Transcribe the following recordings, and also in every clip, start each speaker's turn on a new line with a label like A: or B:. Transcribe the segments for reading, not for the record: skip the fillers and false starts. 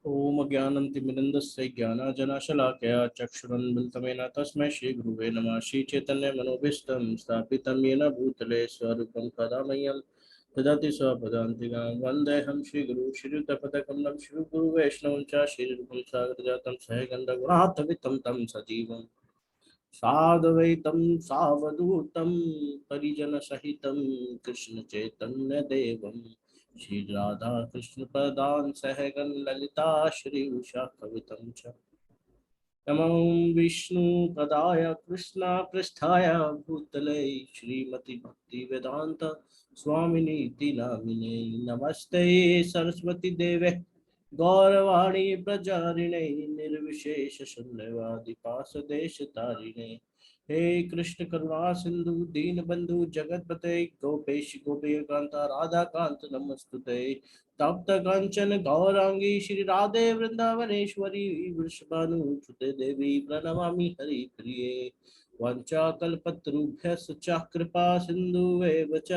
A: ओम ज्ञानंतिमिरन्दस्य ज्ञानाजनशलाकया चक्षुरुन्मिलितमेन तस्मै श्रीगुरुवे नमः। श्रीचैतन्यमनोभीष्टं स्थापितं येन भूतले स्वरूपं कदा मह्यं ददाति स्वपदान्तिकां। वन्देऽहं श्रीगुरुं श्रीयुतपदकमलं श्रीगुरुवैष्णवं च श्रीरूपं सागरजातं सहगन्धगुणार्थवित्तं तं सजीवं साद्वैतं सावधूतं परिजनसहितं कृष्णचैतन्यदेवं श्री राधा कृष्ण प्रदान सहगन ललिता श्री उषा कवितं च नमो विष्णु पदाय कृष्णा पृष्ठाय भूतले श्रीमती भक्ति वेदांत स्वामिनीति नामिने नमस्ते सरस्वती देवे गौरवाणी प्रचारिणे निर्विशेष शून्यवादी पासदेश तारिणे हे कृष्ण करुणा सिंधु दीन बंधु जगतपते गोपेश गोपिकांता राधा कांत नमस्तुते तप्त कंचन गौरांगी श्री राधे वृंदावनेश्वरी वृषभानुसुते देवी प्रणमामि हरि प्रिये वंचाकल्पतरुभ्यश्च कृपा सिन्धुवेव च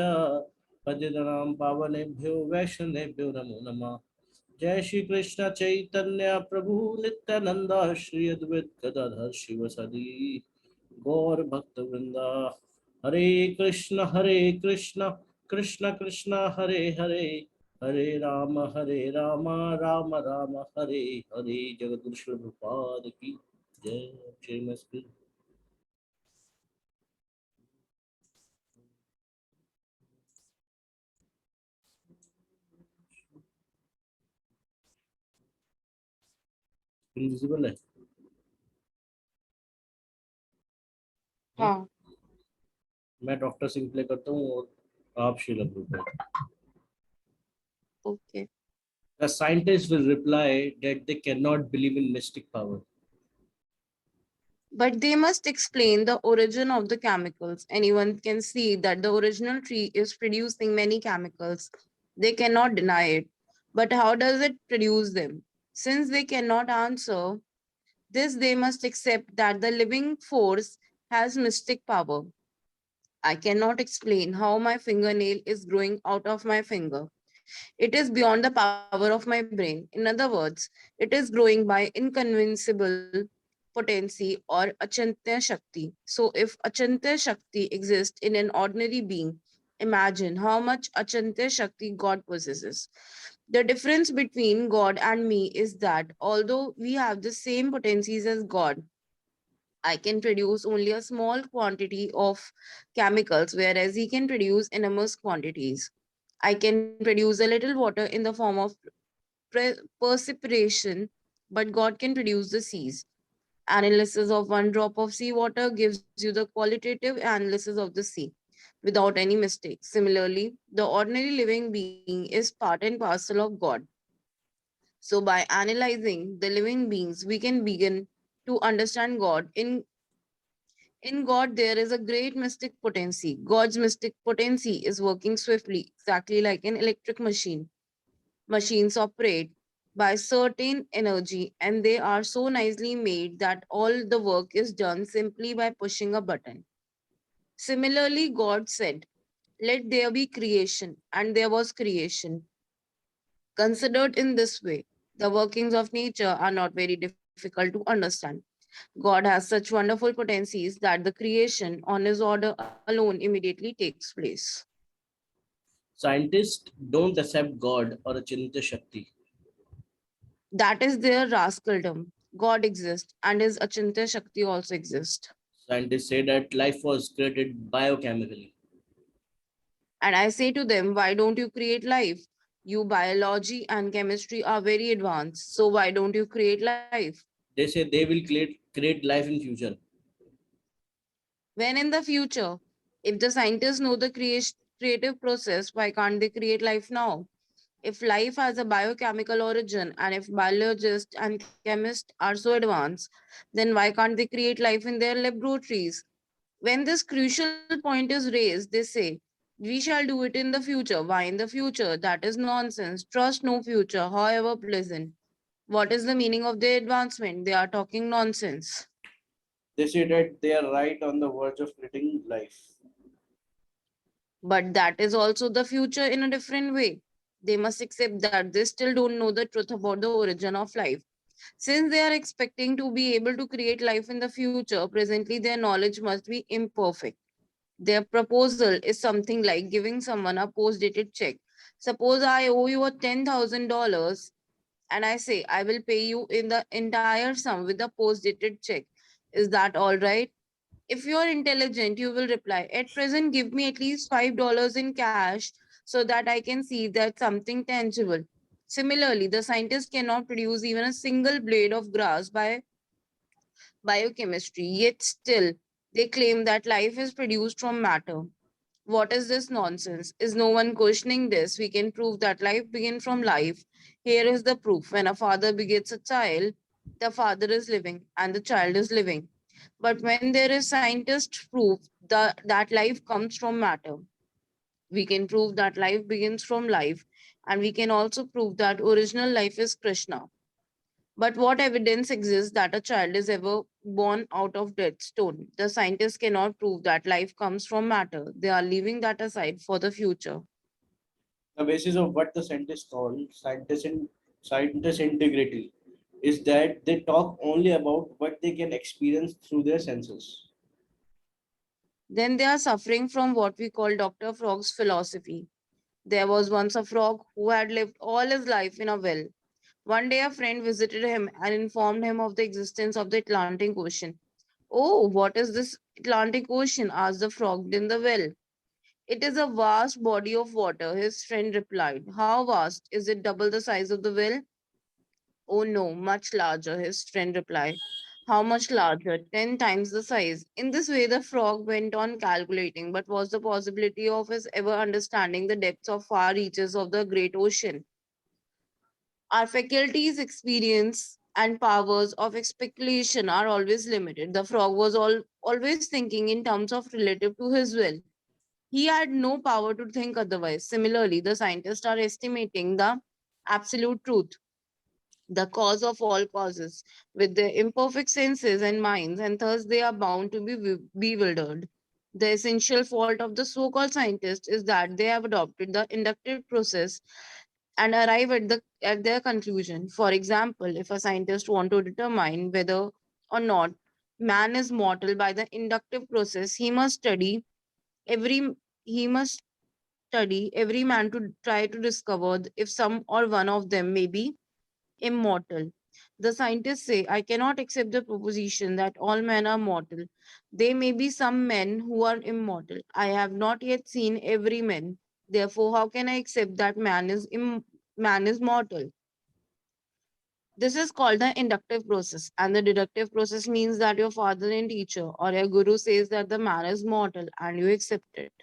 A: पतितानां पावनेभ्यो वैष्णवेभ्यो नमो नमः। जय श्री कृष्ण चैतन्य प्रभु नित्यानंद श्री अद्वैत गदाधर शिवसदि गौर भक्त वृंदा हरे कृष्ण कृष्ण कृष्ण हरे हरे हरे राम राम राम हरे हरे। जगत श्री प्रभुपाद की जय। जय मस्ती। इनविजिबल है।
B: हाँ।
A: मैं डॉक्टर सिंह प्ले करता हूँ और आप Srila Prabhupada.
B: Okay.
A: The scientists will reply that they cannot believe in mystic power.
B: But they must explain the origin of the chemicals. Anyone can see that the original tree is producing many chemicals. They cannot deny it. But how does it produce them? Since they cannot answer this, they must accept that the living force has mystic power. I cannot explain how my fingernail is growing out of my finger. It is beyond the power of my brain. In other words, it is growing by inconceivable potency or achintya shakti. So, if achintya shakti exists in an ordinary being, imagine how much achintya shakti God possesses. The difference between God and me is that although we have the same potencies as God, I can produce only a small quantity of chemicals, whereas he can produce enormous quantities. I can produce a little water in the form of precipitation, but God can produce the seas. Analysis of one drop of seawater gives you the qualitative analysis of the sea without any mistake. Similarly, the ordinary living being is part and parcel of God. So, by analyzing the living beings, we can begin to understand God. In God, there is a great mystic potency. God's mystic potency is working swiftly, exactly like an electric machine. Machines operate by certain energy and they are so nicely made that all the work is done simply by pushing a button. Similarly, God said, "Let there be creation," and there was creation. Considered in this way, the workings of nature are not very difficult to understand. God has such wonderful potencies that the creation on his order alone immediately takes place.
A: Scientists don't accept God or Achintya Shakti.
B: That is their rascaldom. God exists and his Achintya Shakti also exists.
A: Scientists say that life was created biochemically.
B: And I say to them, why don't you create life? You biology and chemistry are very advanced, so why don't you create life?
A: They say they will create life in future.
B: When in the future, if the scientists know the creative process, why can't they create life now? If life has a biochemical origin and if biologists and chemists are so advanced, then why can't they create life in their laboratories? When this crucial point is raised, they say, we shall do it in the future. Why in the future? That is nonsense. Trust no future, however pleasant. What is the meaning of their advancement? They are talking nonsense.
A: They say that they are right on the verge of creating life.
B: But that is also the future in a different way. They must accept that they still don't know the truth about the origin of life. Since they are expecting to be able to create life in the future, presently their knowledge must be imperfect. Their proposal is something like giving someone a post dated check. Suppose I owe you a $10,000 and I say I will pay you in the entire sum with a post dated check. Is that all right? If you are intelligent, you will reply, at present, give me at least $5 in cash so that I can see that something tangible. Similarly, the scientist cannot produce even a single blade of grass by biochemistry, yet still they claim that life is produced from matter. What is this nonsense? Is no one questioning this? We can prove that life begins from life. Here is the proof. When a father begets a child, the father is living and the child is living. But when there is scientist proof that life comes from matter, we can prove that life begins from life, and we can also prove that original life is Krishna. But what evidence exists that a child is ever born out of dead stone? The scientists cannot prove that life comes from matter. They are leaving that aside for the future.
A: The basis of what the scientists call scientist integrity is that they talk only about what they can experience through their senses.
B: Then they are suffering from what we call Dr. Frog's philosophy. There was once a frog who had lived all his life in a well. One day, a friend visited him and informed him of the existence of the Atlantic Ocean. Oh, what is this Atlantic Ocean? Asked the frog in the well. It is a vast body of water, his friend replied. How vast? Is it double the size of the well? Oh no, much larger, his friend replied. How much larger? 10 times the size. In this way, the frog went on calculating, but was the possibility of his ever understanding the depths of far reaches of the great ocean? Our faculties, experience, and powers of speculation are always limited. The frog was always thinking in terms of relative to his will. He had no power to think otherwise. Similarly, the scientists are estimating the absolute truth, the cause of all causes, with their imperfect senses and minds, and thus they are bound to be bewildered. The essential fault of the so called scientists is that they have adopted the inductive process and arrive at their conclusion. For example, if a scientist want to determine whether or not man is mortal by the inductive process, every he must study every man to try to discover if some or one of them may be immortal. The scientists say, I cannot accept the proposition that all men are mortal. There may be some men who are immortal. I have not yet seen every man. Therefore, how can I accept that man is mortal? This is called the inductive process, and the deductive process means that your father and teacher or your guru says that the man is mortal and you accept it.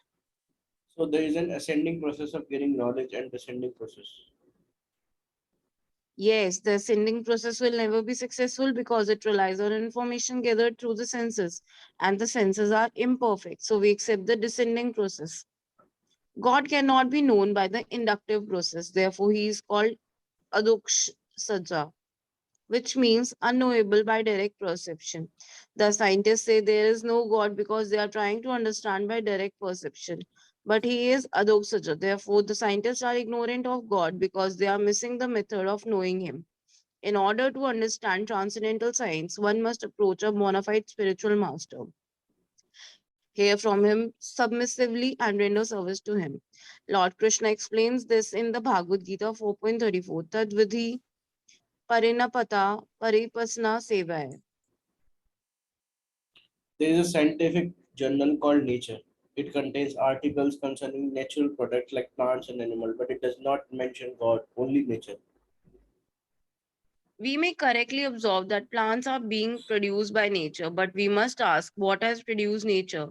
A: So there is an ascending process of getting knowledge and descending process.
B: Yes, the ascending process will never be successful because it relies on information gathered through the senses, and the senses are imperfect. So we accept the descending process. God cannot be known by the inductive process. Therefore, he is called Adoksh Saja, which means unknowable by direct perception. The scientists say there is no God because they are trying to understand by direct perception. But he is Adoksaja. Therefore, the scientists are ignorant of God because they are missing the method of knowing him. In order to understand transcendental science, one must approach a bona fide spiritual master, hear from him submissively, and render service to him. Lord Krishna explains this in the Bhagavad Gita 4.34. Tadvidhi parinapata paripasna sevaya.
A: There is a scientific journal called Nature. It contains articles concerning natural products like plants and animals, but it does not mention God, only nature.
B: We may correctly observe that plants are being produced by nature, but we must ask what has produced nature.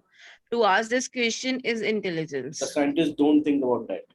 B: To ask this question is
A: The
B: intelligence.
A: scientists don't think about that.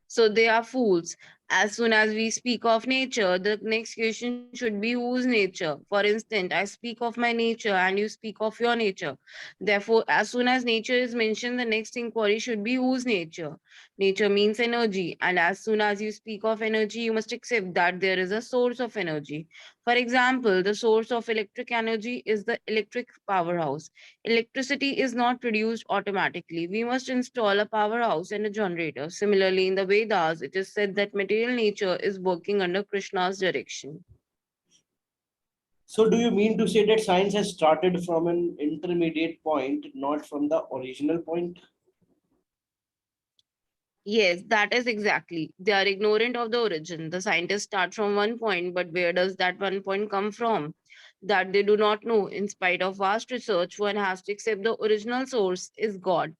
B: So they are fools. As soon as we speak of nature, the next question should be whose nature? For instance, I speak of my nature and you speak of your nature. Therefore, as soon as nature is mentioned, the next inquiry should be whose nature? Nature means energy, and as soon as you speak of energy, you must accept that there is a source of energy. For example, the source of electric energy is the electric powerhouse. Electricity is not produced automatically. We must install a powerhouse and a generator. Similarly, in the Vedas, it is said that material nature is working under Krishna's direction.
A: So do you mean to say that science has started from an intermediate point, not from the original point?
B: Yes, that is exactly. They are ignorant of the origin. The scientists start from one point, but where does that one point come from? That they do not know. In spite of vast research, one has to accept the original source is God,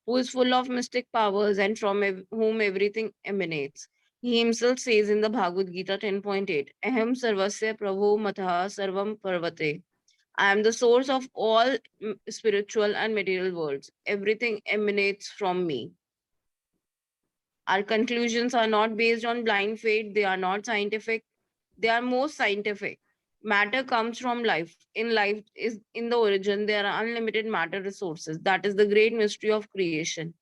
B: who is full of mystic powers and from whom everything emanates. He himself says in the Bhagavad Gita 10.8, Aham sarvasya prabhu matah sarvam parvate. I am the source of all spiritual and material worlds. Everything emanates from me. Our conclusions are not based on blind faith, they are not scientific, they are most scientific. Matter comes from life. In life is in the origin, there are unlimited matter resources. That is the great mystery of creation.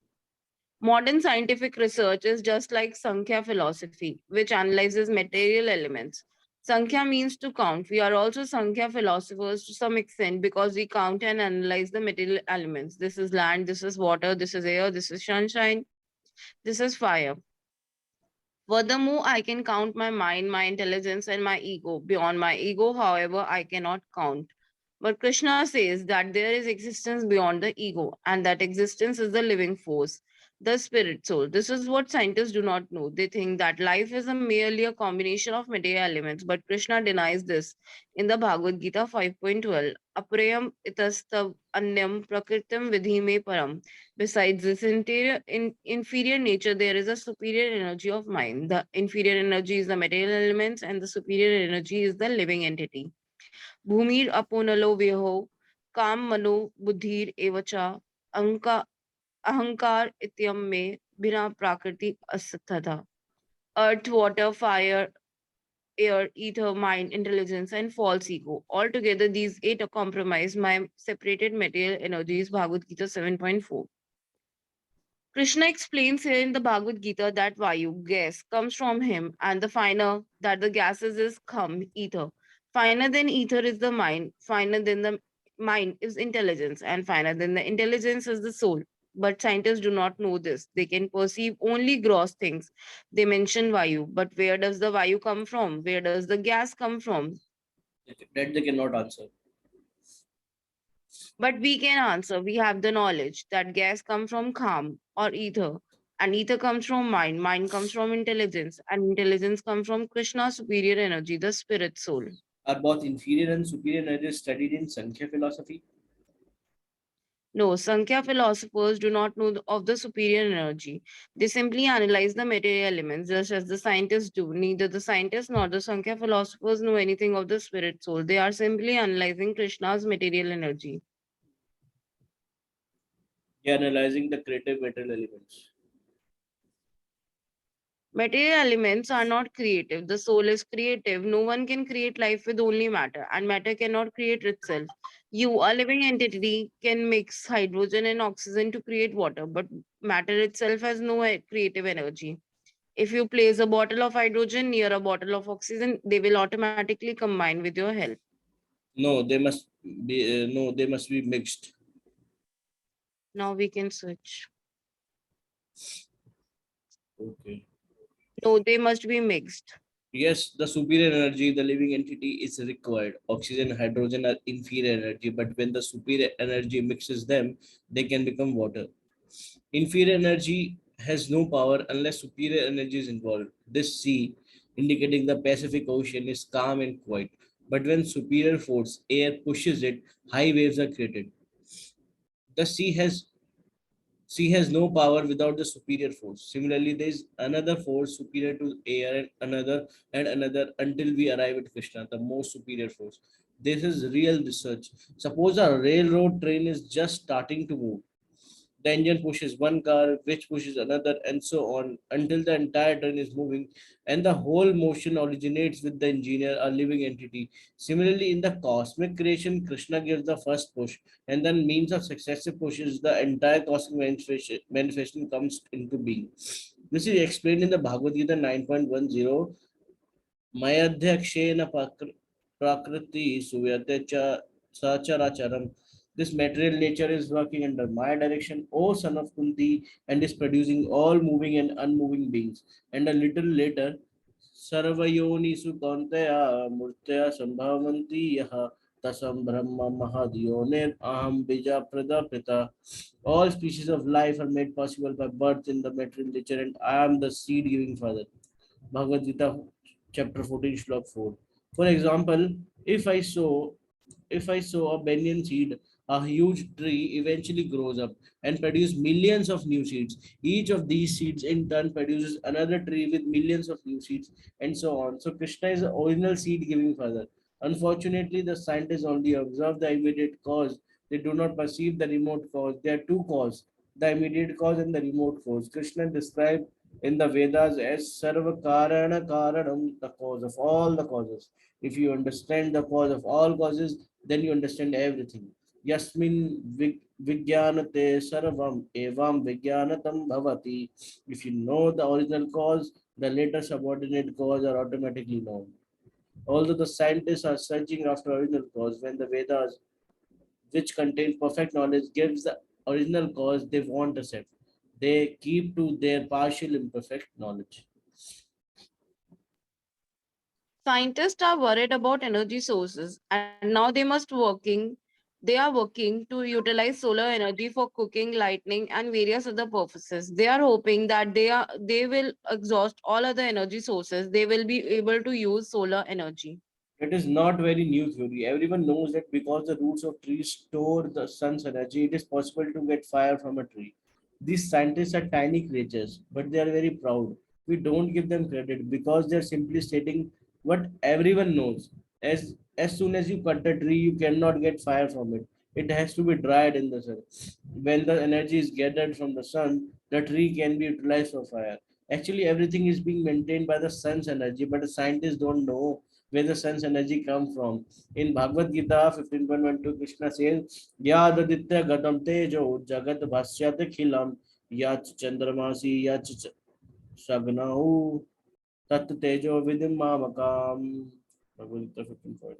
B: Modern scientific research is just like Sankhya philosophy, which analyzes material elements. Sankhya means to count. We are also Sankhya philosophers to some extent because we count and analyze the material elements. This is land, this is water, this is air, this is sunshine, this is fire. Furthermore, I can count my mind, my intelligence, and my ego. Beyond my ego, however, I cannot count. But Krishna says that there is existence beyond the ego, and that existence is the living force, the spirit soul. This is what scientists do not know. They think that life is merely a combination of material elements, but Krishna denies this in the Bhagavad Gita 5.12. Aprayam itastav anyam prakritam vidhime param. Besides this inferior nature, there is a superior energy of mind. The inferior energy is the material elements, and the superior energy is the living entity. Bhumir aponalo vyoho, kam mano buddhir evacha, anka ahankar ityam me, bina prakriti asatthata. Earth, water, fire, air, ether, mind, intelligence, and false ego. Altogether, these eight compromise my separated material energies. Bhagavad Gita 7.4. Krishna explains here in the Bhagavad Gita that Vayu, gas, comes from him, and the finer that the gases is come, ether. Finer than ether is the mind, finer than the mind is intelligence, and finer than the intelligence is the soul. But scientists do not know this. They can perceive only gross things. They mention Vayu, but where does the Vayu come from? Where does the gas come from?
A: That they cannot answer.
B: But we can answer. We have the knowledge that gas comes from calm or ether, and ether comes from mind. Mind comes from intelligence, and intelligence comes from Krishna's superior energy, the spirit soul.
A: Are both inferior and superior energies studied in Sankhya philosophy?
B: No, Sankhya philosophers do not know of the superior energy. They simply analyze the material elements, just as the scientists do. Neither the scientists nor the Sankhya philosophers know anything of the spirit soul. They are simply analyzing Krishna's material energy.
A: They are analyzing the creative material elements.
B: Material elements are not creative. The soul is creative. No one can create life with only matter, and matter cannot create itself. You, a living entity, can mix hydrogen and oxygen to create water, but matter itself has no creative energy. If you place a bottle of hydrogen near a bottle of oxygen, they will automatically combine with your help.
A: No, they must be no, they must be mixed.
B: Now we can switch.
A: Okay.
B: No, they must be mixed.
A: Yes, the superior energy, the living entity is required. Oxygen, hydrogen are inferior energy, but when the superior energy mixes them, they can become water. Inferior energy has no power unless superior energy is involved. This sea, indicating the Pacific Ocean, is calm and quiet. But when superior force, air, pushes it, high waves are created. The sea has no power without the superior force. Similarly, there is another force superior to air and another until we arrive at Krishna, the most superior force. This is real research. Suppose a railroad train is just starting to move. The engine pushes one car, which pushes another, and so on until the entire train is moving, and the whole motion originates with the engineer, a living entity. Similarly, in the cosmic creation, Krishna gives the first push, and then means of successive pushes, the entire cosmic manifestation comes into being. This is explained in the Bhagavad Gita 9.10. Mayadhyakshena prakriti suyate cha sacharacharam. This material nature is working under my direction, O son of Kunti, and is producing all moving and unmoving beings. And a little later, Sarvayoni Sukantaya Murtaya Sambhavanti Yaha Tasam Brahma Mahadyoner Aham Bija Prada Pita. All species of life are made possible by birth in the material nature, and I am the seed giving father. Bhagavad Gita chapter 14 shlok 4. For example, if I sow if I sow a banyan seed, a huge tree eventually grows up and produces millions of new seeds. Each of these seeds in turn produces another tree with millions of new seeds, and so on. So Krishna is the original seed giving father. Unfortunately, the scientists only observe the immediate cause. They do not perceive the remote cause. There are two causes, the immediate cause and the remote cause. Krishna described in the Vedas as Sarva Karana Karanam, the cause of all the causes. If you understand the cause of all causes, then you understand everything. Yasmin Vijnanate Sarvam Evam Vijnanatam Bhavati. If you know the original cause, the later subordinate cause are automatically known. Although the scientists are searching after original cause, when the Vedas, which contain perfect knowledge, gives the original cause, they won't accept. They keep to their partial imperfect knowledge.
B: Scientists are worried about energy sources and now they are working to utilize solar energy for cooking, lighting and various other purposes. They are hoping that they will exhaust all other energy sources. They will be able to use solar energy.
A: It is not very new theory. Everyone knows that because the roots of trees store the sun's energy, it is possible to get fire from a tree. These scientists are tiny creatures, but they are very proud. We don't give them credit because they are simply stating what everyone knows. As soon as you cut a tree, you cannot get fire from it. It has to be dried in the sun. When the energy is gathered from the sun, the tree can be utilized for fire. Actually, everything is being maintained by the sun's energy, but the scientists don't know where the sun's energy come from. In Bhagavad Gita 15.12, Krishna says, Yad aditya gatam tejo jagat bhasyat khilam yach chandramasi yach sagnahu tat tejo vidim mamakam. Bhagavad Gita 15.5.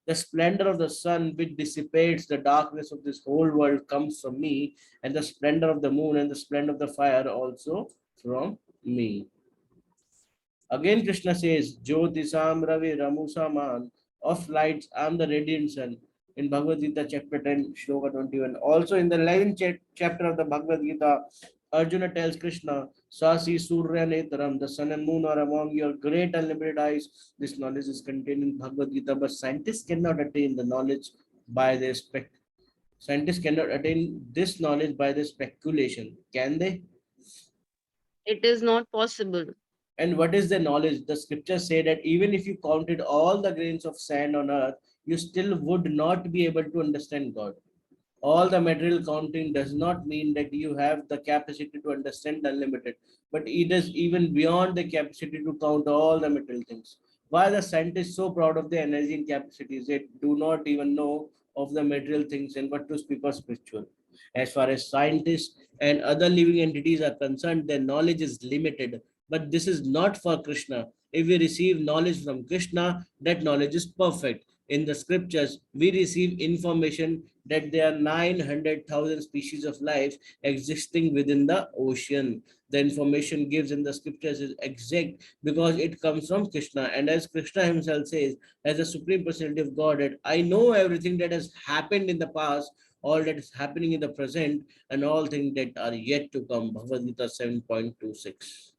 A: The splendor of the sun, which dissipates the darkness of this whole world, comes from me, and the splendor of the moon and the splendor of the fire also from me. Again, Krishna says, Jyotisam Ravi Ramusaman, of lights, I am the radiant sun. In Bhagavad Gita, chapter 10, Shloka 21. Also, in the 11th chapter of the Bhagavad Gita, Arjuna tells Krishna, Sasi Surya Netram, the sun and moon are among your great unlimited eyes. This knowledge is contained in Bhagavad Gita, but scientists cannot attain the knowledge by their Scientists cannot attain this knowledge by their speculation. Can they?
B: It is not possible.
A: And what is the knowledge? The scriptures say that even if you counted all the grains of sand on earth, you still would not be able to understand God. All the material counting does not mean that you have the capacity to understand the unlimited, but it is even beyond the capacity to count all the material things. Why the scientists so proud of their energy and capacities? They do not even know of the material things and what to speak of spiritual. As far as scientists and other living entities are concerned, their knowledge is limited. But this is not for Krishna. If we receive knowledge from Krishna, that knowledge is perfect. In the scriptures, we receive information that there are 900,000 species of life existing within the ocean. The information gives in the scriptures is exact because it comes from Krishna. And as Krishna himself says, as the Supreme Personality of Godhead, I know everything that has happened in the past, all that is happening in the present, and all things that are yet to come. Bhagavad Gita 7.26.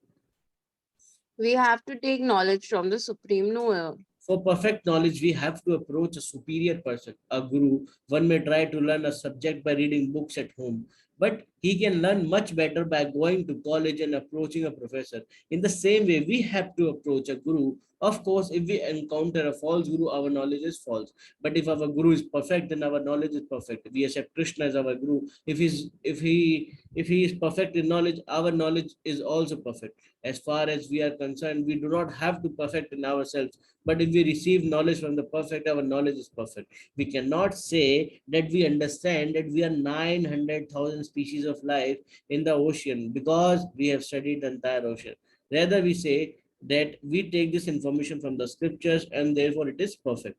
B: We have to take knowledge from the Supreme Knower.
A: For perfect knowledge, we have to approach a superior person, a guru. One may try to learn a subject by reading books at home, but he can learn much better by going to college and approaching a professor. In the same way, we have to approach a guru Of course, if we encounter a false guru, our knowledge is false. But if our guru is perfect, then our knowledge is perfect. We accept Krishna as our guru. If he is perfect in knowledge, our knowledge is also perfect. As far as we are concerned, we do not have to perfect in ourselves. But if we receive knowledge from the perfect, our knowledge is perfect. We cannot say that we understand that we are 900,000 species of life in the ocean because we have studied the entire ocean. Rather, we say that we take this information from the scriptures and therefore it is perfect.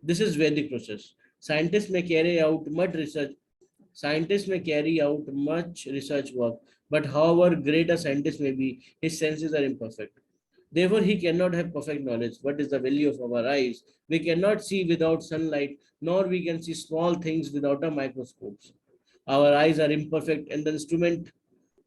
A: This is Vedic process. Scientists may carry out much research. Scientists may carry out much research work, but however great a scientist may be, his senses are imperfect. Therefore, he cannot have perfect knowledge. What is the value of our eyes? We cannot see without sunlight, nor we can see small things without a microscope. Our eyes are imperfect, and the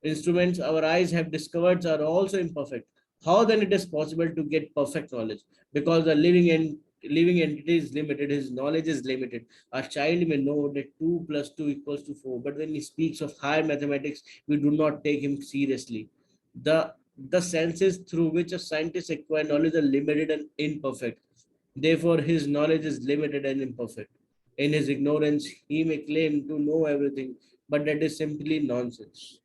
A: instruments our eyes have discovered are also imperfect. How then it is possible to get perfect knowledge? Because the living entity is limited, his knowledge is limited. A child may know that 2 plus 2 equals to 4, but when he speaks of higher mathematics, we do not take him seriously. The senses through which a scientist acquire knowledge are limited and imperfect. Therefore, his knowledge is limited and imperfect. In his ignorance, he may claim to know everything, but that is simply nonsense.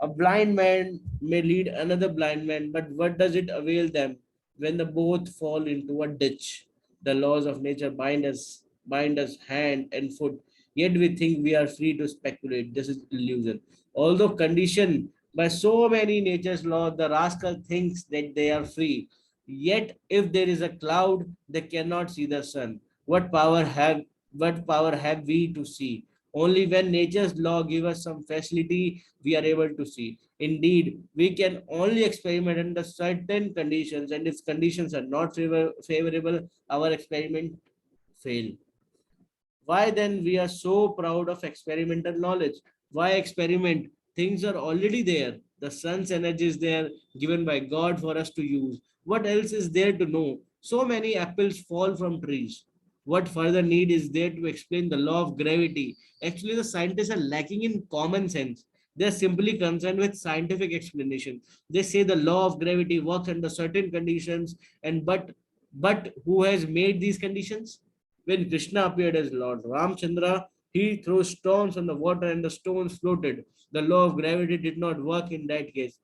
A: A blind man may lead another blind man, but what does it avail them when the both fall into a ditch? The laws of nature bind us hand and foot, yet we think we are free to speculate. This is illusion. Although conditioned by so many nature's laws, the rascal thinks that they are free. Yet if there is a cloud, they cannot see the sun. What power have we to see? Only when nature's law give us some facility, we are able to see. Indeed, we can only experiment under certain conditions, and if conditions are not favorable, our experiment fail. Why then we are so proud of experimental knowledge? Why experiment? Things are already there. The sun's energy is there, given by God for us to use. What else is there to know? So many apples fall from trees. What further need is there to explain the law of gravity? Actually, the scientists are lacking in common sense. They are simply concerned with scientific explanation. They say the law of gravity works under certain conditions, and but who has made these conditions? When Krishna appeared as Lord Ramchandra, he threw stones on the water and the stones floated. The law of gravity did not work in that case.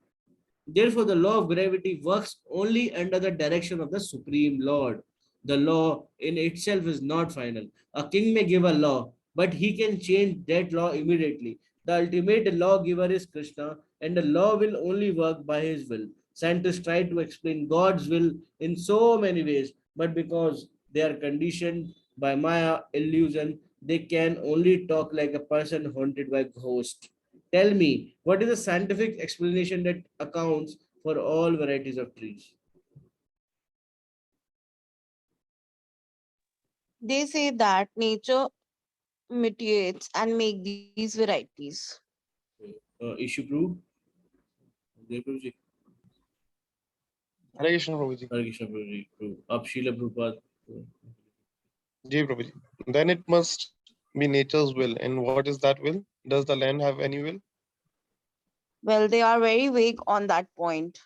A: Therefore, the law of gravity works only under the direction of the Supreme Lord. The law in itself is not final. A king may give a law, but he can change that law immediately. The ultimate lawgiver is Krishna, and the law will only work by his will. Scientists try to explain God's will in so many ways, but because they are conditioned by Maya illusion, they can only talk like a person haunted by ghosts. Tell me, what is the scientific explanation that accounts for all varieties of trees?
B: They say that nature mutates and make these varieties.
A: Issue proof? Jai Prabhuji.
C: Hare Krishna Prabhuji.
A: Hare Krishna Prabhuji. Proof. Up Srila Prabhupada.
C: Jai Prabhuji. Then it must be nature's will. And what is that will? Does the land have any will?
B: Well, they are very vague on that point.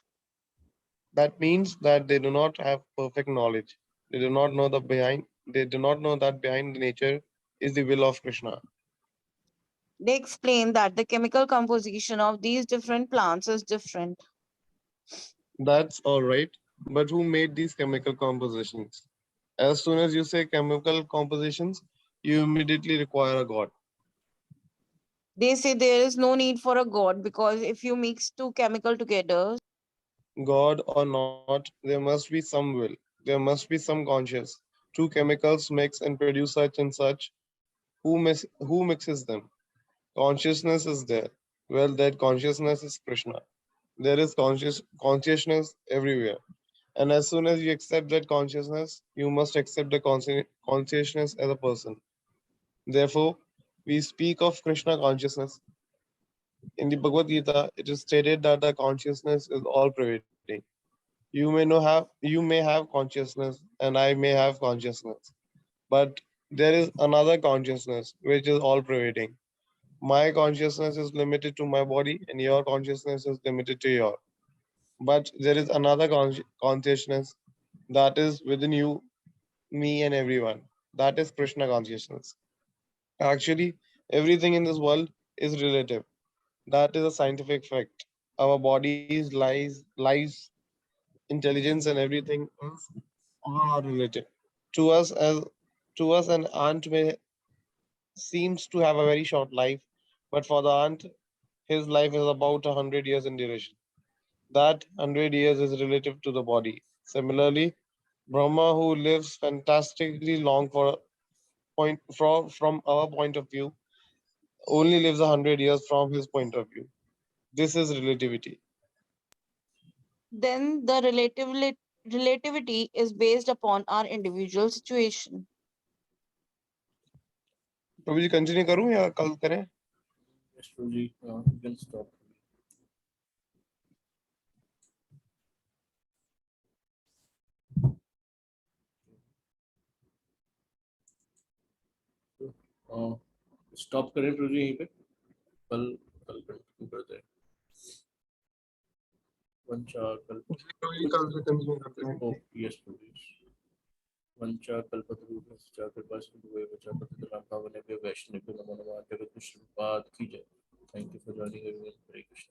C: That means that they do not have perfect knowledge. They do not know the behind. They do not know that behind the nature is the will of Krishna.
B: They explain that the chemical composition of these different plants is different.
C: That's all right. But who made these chemical compositions? As soon as you say chemical compositions, you immediately require a god.
B: They say there is no need for a god because if you mix two chemical together,
C: God or not, there must be some will. There must be some conscious. Two chemicals mix and produce such and such. Who mixes them? Consciousness is there. Well, that consciousness is Krishna. There is consciousness everywhere. And as soon as you accept that consciousness, you must accept the consciousness as a person. Therefore, we speak of Krishna consciousness. In the Bhagavad Gita, it is stated that the consciousness is all pervading. You may have consciousness, and I may have consciousness, but there is another consciousness which is all pervading. My consciousness is limited to my body, and your consciousness is limited to your. But there is another consciousness that is within you, me, and everyone. That is Krishna consciousness. Actually, everything in this world is relative. That is a scientific fact. Our bodies, lives, intelligence, and everything else all are relative. To us, as to us, an ant may seems to have a very short life, but for the ant, his life is about 100 years in duration. That 100 years is relative to the body. Similarly, Brahma, who lives fantastically long from our point of view, only lives 100 years from his point of view. This is relativity.
B: Then the relativity is based upon our individual situation.
C: Prabhu ji continue करूं या कल करें?
A: Yes, Prabhuji, you can stop. Stop करें प्रभु जी यहीं पे, कल कल continue करते हैं। वंचा कल्प
C: कल से कंटिन्यू करते हैं।
A: ओ यस प्रभु जी। वंचा कल्पतरुभ्यश्च कृपासिन्धुभ्यो च पतितानां पावनेभ्यो वैष्णवेभ्यो नमो नमः। जगत श्रीपाद की जय। Thank you for joining everyone. Hare Krishna.